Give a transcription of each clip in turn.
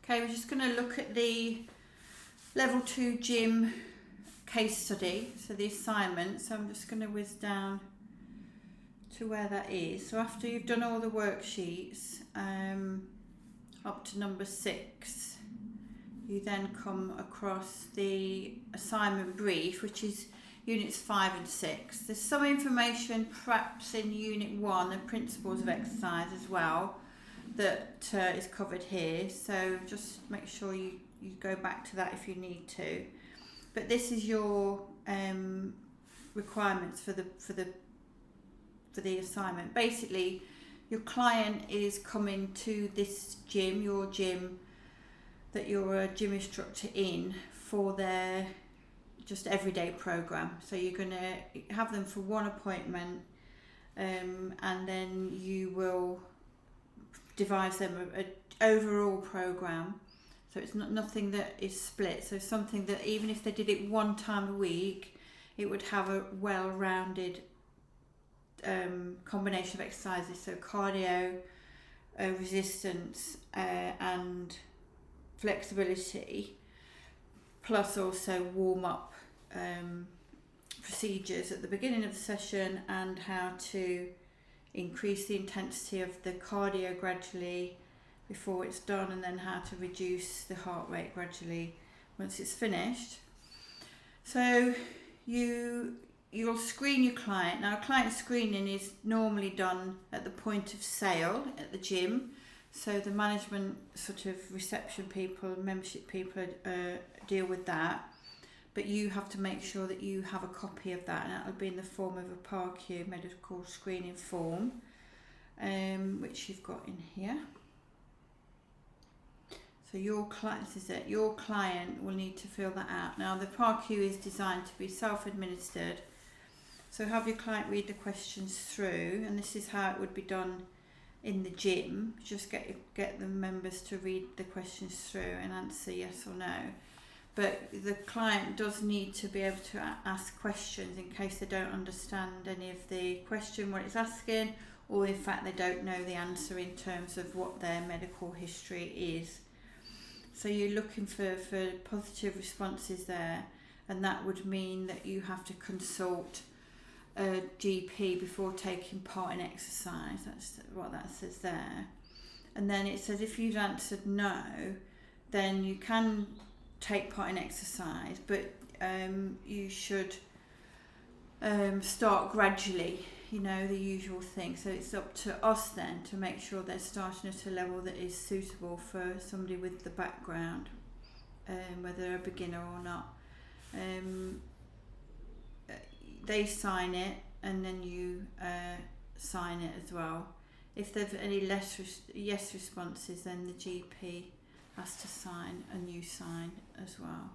Okay, we're just going to look at the level 2 gym case study, so the assignment. So I'm just going to whiz down to where that is. So after you've done all the worksheets up to number 6, you then come across the assignment brief, which is units 5 and 6. There's some information perhaps in unit 1, the principles of exercise as well, that is covered here, so just make sure you go back to that if you need to. But this is your requirements for the assignment. Basically, your client is coming to this gym, your gym that you're a gym instructor in, for their just everyday program. So you're going to have them for one appointment, and then you will devise them an overall program. So it's nothing that is split. So something that even if they did it one time a week, it would have a well-rounded combination of exercises. So cardio, resistance, and flexibility, plus also warm-up procedures at the beginning of the session, and how to increase the intensity of the cardio gradually before it's done, and then how to reduce the heart rate gradually once it's finished. So you'll screen your client. Now, client screening is normally done at the point of sale at the gym. So the management sort of reception people, membership people deal with that. But you have to make sure that you have a copy of that, and that will be in the form of a PARQ medical screening form, which you've got in here. So your client will need to fill that out. Now, the PARQ is designed to be self-administered, so have your client read the questions through, and this is how it would be done in the gym. Just get the members to read the questions through and answer yes or no. But the client does need to be able to ask questions in case they don't understand any of the question, what it's asking, or in fact they don't know the answer in terms of what their medical history is. So you're looking for positive responses there, and that would mean that you have to consult a GP before taking part in exercise. That's what that says there. And then it says if you've answered no, then you can take part in exercise, but you should start gradually, the usual thing. So it's up to us then to make sure they're starting at a level that is suitable for somebody with the background, whether they're a beginner or not. They sign it, and then you sign it as well. If there's any yes responses, then the GP has to sign, and you sign as well.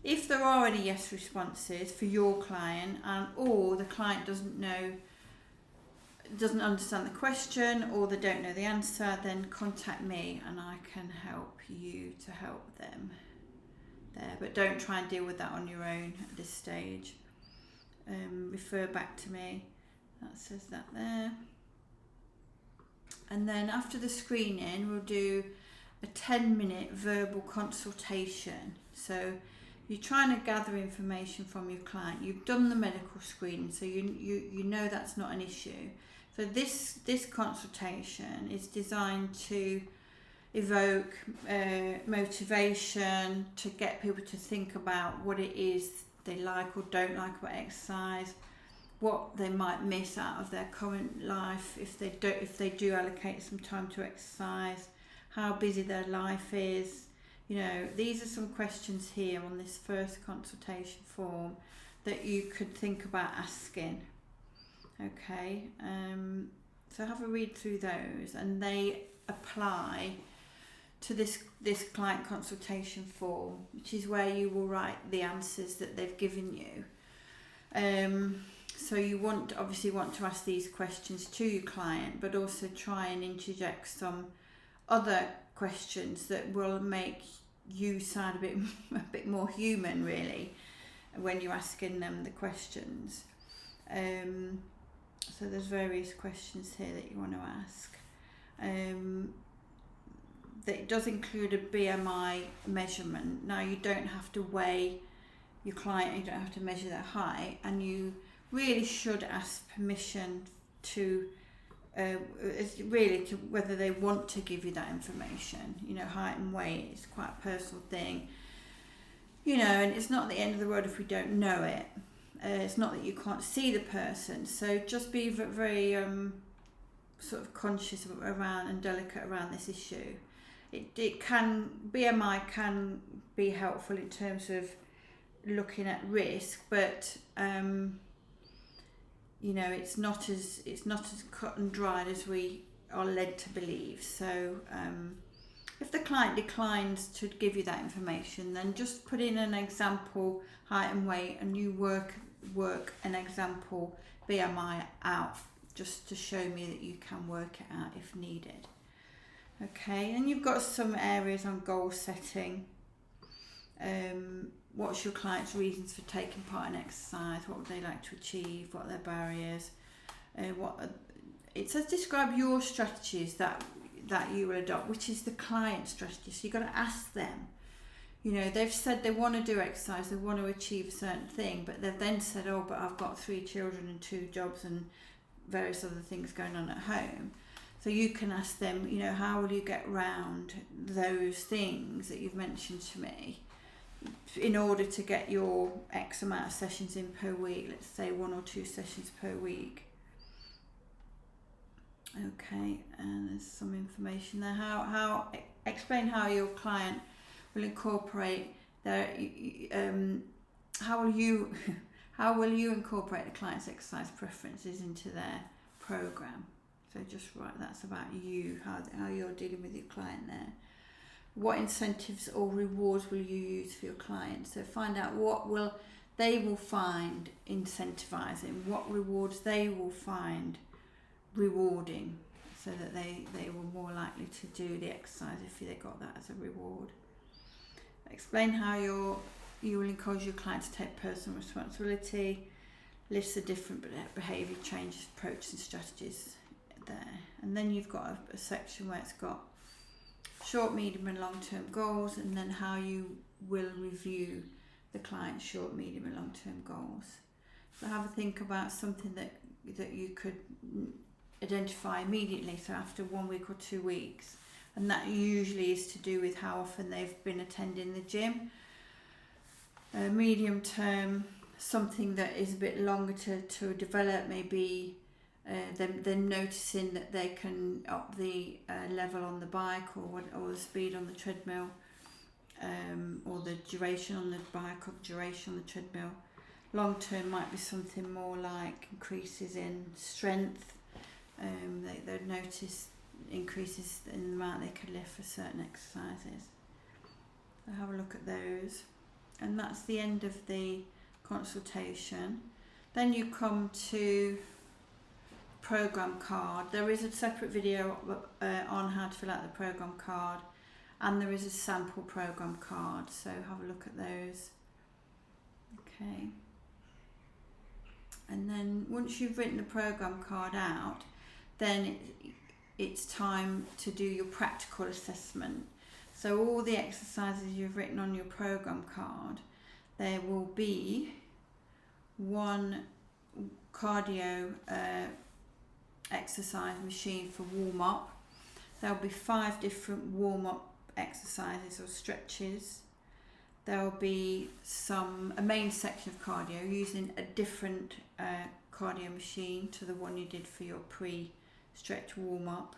If there are any yes responses for your client, or the client doesn't understand the question, or they don't know the answer, then contact me and I can help you to help them there. But don't try and deal with that on your own at this stage. Refer back to me. That says that there. And then after the screening, we'll do a 10-minute verbal consultation. So you're trying to gather information from your client. You've done the medical screening, so you know that's not an issue. So this consultation is designed to evoke motivation, to get people to think about what it is they like or don't like about exercise, what they might miss out of their current life if they do allocate some time to exercise, how busy their life is. These are some questions here on this first consultation form that you could think about asking. Okay, so have a read through those, and they apply to this client consultation form, which is where you will write the answers that they've given you. So you obviously want to ask these questions to your client, but also try and interject some other questions that will make you sound a bit more human, really, when you're asking them the questions. So there's various questions here that you want to ask. that it does include a BMI measurement. Now, you don't have to weigh your client, you don't have to measure their height, and you really should ask permission to really to whether they want to give you that information. You know, height and weight is quite a personal thing, you know, and it's not the end of the world if we don't know it. It's not that you can't see the person, so just be very sort of conscious around and delicate around this issue. BMI can be helpful in terms of looking at risk, but you know, it's not as cut and dried as we are led to believe. So if the client declines to give you that information, then just put in an example height and weight, and you work an example BMI out, just to show me that you can work it out if needed. Okay, and you've got some areas on goal setting. What's your client's reasons for taking part in exercise? What would they like to achieve? What are their barriers? It says describe your strategies that you will adopt, which is the client strategy. So you've got to ask them. You know, they've said they want to do exercise, they want to achieve a certain thing, but they've then said, oh, but I've got 3 children and 2 jobs and various other things going on at home. So you can ask them, you know, how will you get round those things that you've mentioned to me in order to get your X amount of sessions in per week, let's say 1 or 2 sessions per week. Okay, and there's some information there. Explain how your client will incorporate their how will you incorporate the client's exercise preferences into their program. So just write that's about you, how you're dealing with your client there. What incentives or rewards will you use for your client? So find out what they will find incentivizing, what rewards they will find rewarding, so that they were more likely to do the exercise if they got that as a reward. Explain how you will encourage your client to take personal responsibility. List the different behaviour changes, approaches and strategies there. And then you've got a section where it's got short, medium and long-term goals, and then how you will review the client's short, medium and long-term goals. So have a think about something that you could identify immediately, so after 1 week or 2 weeks, and that usually is to do with how often they've been attending the gym. Medium term, something that is a bit longer to develop, maybe them noticing that they can up the level on the bike or the speed on the treadmill, or the duration on the bike or the duration on the treadmill. Long term might be something more like increases in strength. They'd notice increases in the amount they could lift for certain exercises. So have a look at those, and that's the end of the consultation. Then you come to program card. There is a separate video on how to fill out the program card, and there is a sample program card, so have a look at those. Okay, and then once you've written the program card out, then it's time to do your practical assessment. So all the exercises you've written on your program card, there will be one cardio exercise machine for warm-up. There'll be 5 different warm-up exercises or stretches. There'll be a main section of cardio using a different cardio machine to the one you did for your pre-stretch warm-up.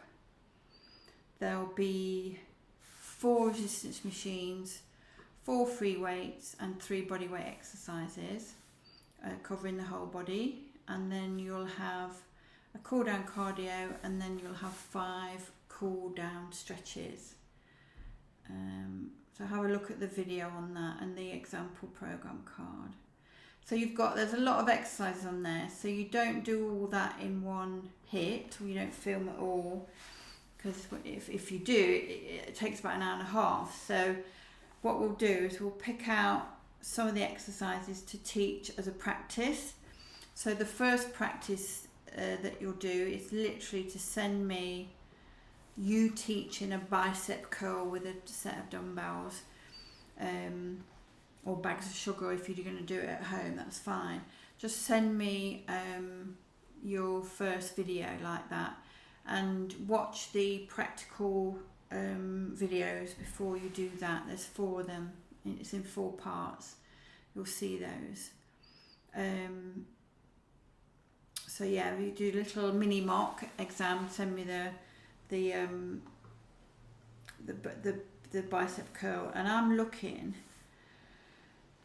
There'll be 4 resistance machines, 4 free weights and 3 body weight exercises covering the whole body, and then you'll have a cool down cardio, and then you'll have 5 cool down stretches. So have a look at the video on that and the example program card. So there's a lot of exercises on there, so you don't do all that in one hit, or you don't film it all, because if you do, it takes about an hour and a half. So what we'll do is we'll pick out some of the exercises to teach as a practice. So the first practice that you'll do is literally to send me you teaching a bicep curl with a set of dumbbells, or bags of sugar. If you're going to do it at home, that's fine. Just send me your first video like that, and watch the practical videos before you do that. There's 4 of them. It's in 4 parts. You'll see those. So yeah, we do a little mini mock exam. Send me the bicep curl, and I'm looking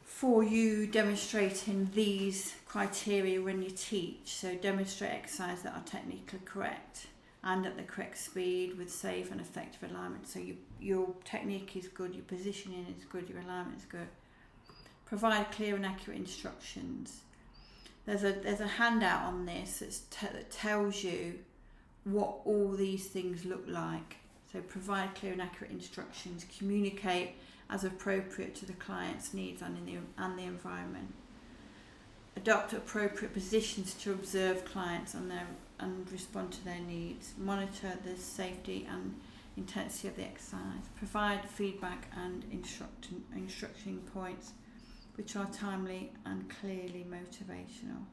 for you demonstrating these criteria when you teach. So demonstrate exercise that are technically correct and at the correct speed with safe and effective alignment. So your technique is good, your positioning is good, your alignment is good. Provide clear and accurate instructions. There's a handout on this that tells you what all these things look like. So provide clear and accurate instructions. Communicate as appropriate to the client's needs and the environment. Adopt appropriate positions to observe clients and respond to their needs. Monitor the safety and intensity of the exercise. Provide feedback and instruction points which are timely and clear and motivational.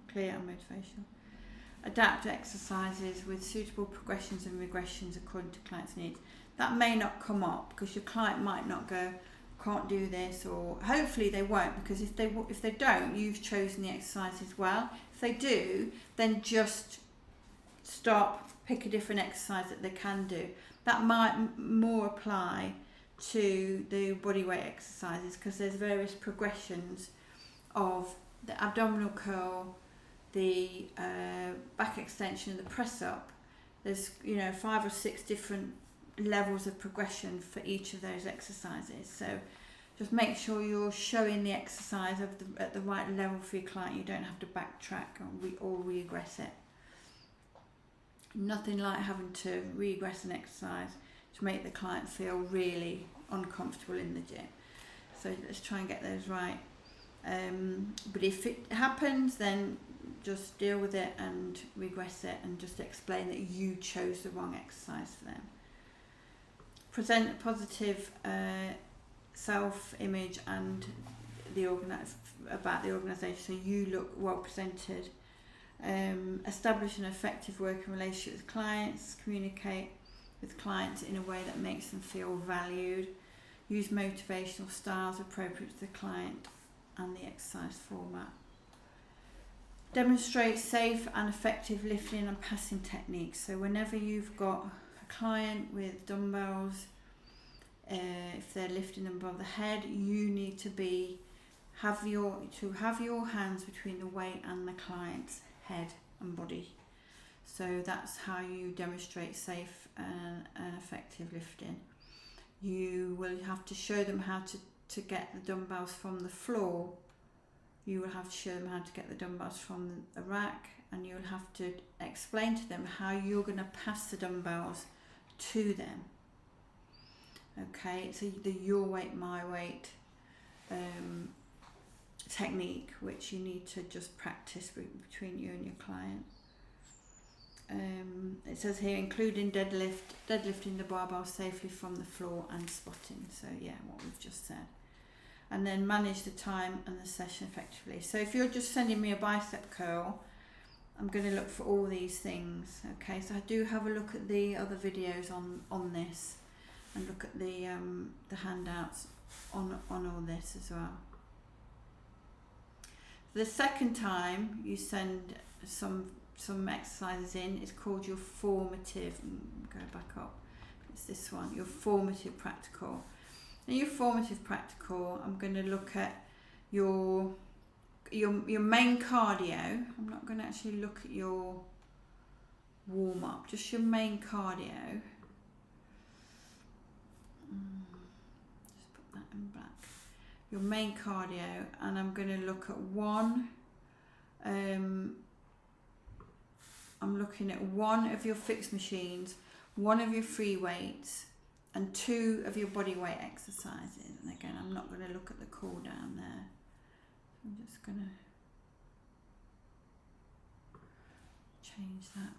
Adapt exercises with suitable progressions and regressions according to client's needs. That may not come up because your client might not go, can't do this, or hopefully they won't, because if they don't, you've chosen the exercises well. If they do, then just stop, pick a different exercise that they can do. That might more apply to the bodyweight exercises, because there's various progressions of the abdominal curl, the back extension, and the press up. There's 5 or 6 different levels of progression for each of those exercises. So just make sure you're showing the exercise at the right level for your client. You don't have to backtrack or regress it. Nothing like having to regress an exercise to make the client feel really uncomfortable in the gym. So let's try and get those right. But if it happens, then just deal with it and regress it, and just explain that you chose the wrong exercise for them. Present a positive self-image and about the organisation, so you look well presented. Establish an effective working relationship with clients. Communicate with clients in a way that makes them feel valued. Use motivational styles appropriate to the client and the exercise format. Demonstrate safe and effective lifting and passing techniques. So whenever you've got a client with dumbbells, if they're lifting them above the head, you need to have your hands between the weight and the client's head and body. So that's how you demonstrate safe and effective lifting. You will have to show them how to get the dumbbells from the floor. You will have to show them how to get the dumbbells from the rack, and you'll have to explain to them how you're going to pass the dumbbells to them. Okay, so the your weight, my weight technique, which you need to just practice between you and your client. It says here, including deadlifting the barbell safely from the floor and spotting. So yeah, what we've just said. And then manage the time and the session effectively. So if you're just sending me a bicep curl, I'm going to look for all these things. Okay, so I do have a look at the other videos on this, and look at the handouts on all this as well. The second time you send some exercises in, it's called your formative. Go back up. It's this one, your formative practical. In your formative practical, I'm going to look at your main cardio. I'm not going to actually look at your warm up, just your main cardio. Just put that in black. Your main cardio, and I'm going to look at one. I'm looking at one of your fixed machines, one of your free weights, and 2 of your body weight exercises. And again, I'm not going to look at the cool down there. I'm just going to change that.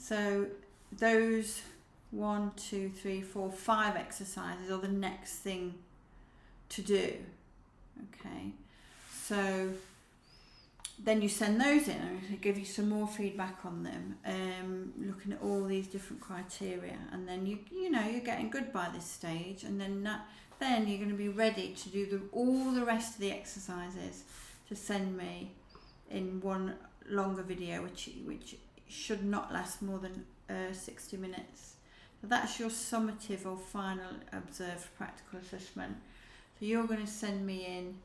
So those 1, 2, 3, 4, 5 exercises are the next thing to do. Okay, so then you send those in and it'll give you some more feedback on them, looking at all these different criteria, and then you know you're getting good by this stage, and then you're going to be ready to do all the rest of the exercises to send me in one longer video, which should not last more than 60 minutes. So that's your summative or final observed practical assessment. So you're going to send me in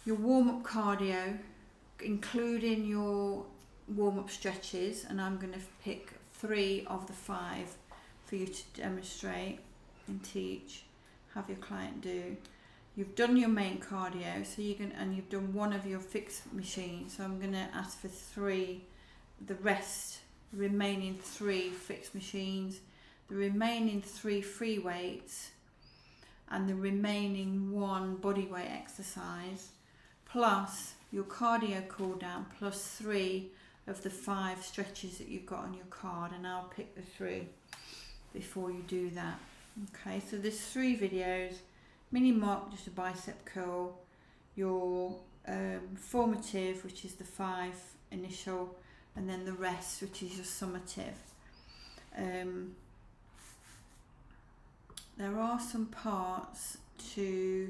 your warm-up cardio, including your warm-up stretches, and I'm going to pick 3 of the 5 for you to demonstrate and teach, have your client do. You've done your main cardio, so you've done 1 of your fixed machines, so I'm going to ask for 3, the remaining 3 fixed machines, the remaining 3 free weights, and the remaining 1 body weight exercise, plus your cardio cool down, plus 3 of the 5 stretches that you've got on your card, and I'll pick the 3 before you do that. Okay, so there's 3 videos: mini mock, just a bicep curl, your formative, which is the 5 initial, and then the rest, which is your summative. There are some parts to,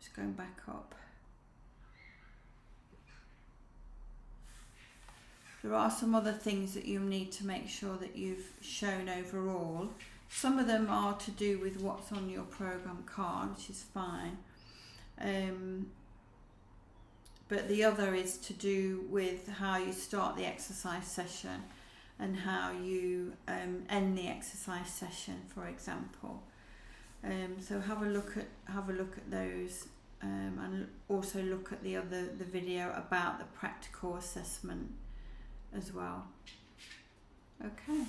just going back up, there are some other things that you'll need to make sure that you've shown overall. Some of them are to do with what's on your program card, which is fine. But the other is to do with how you start the exercise session and how you end the exercise session, for example. So have a look at those, and also look at the video about the practical assessment as well. Okay.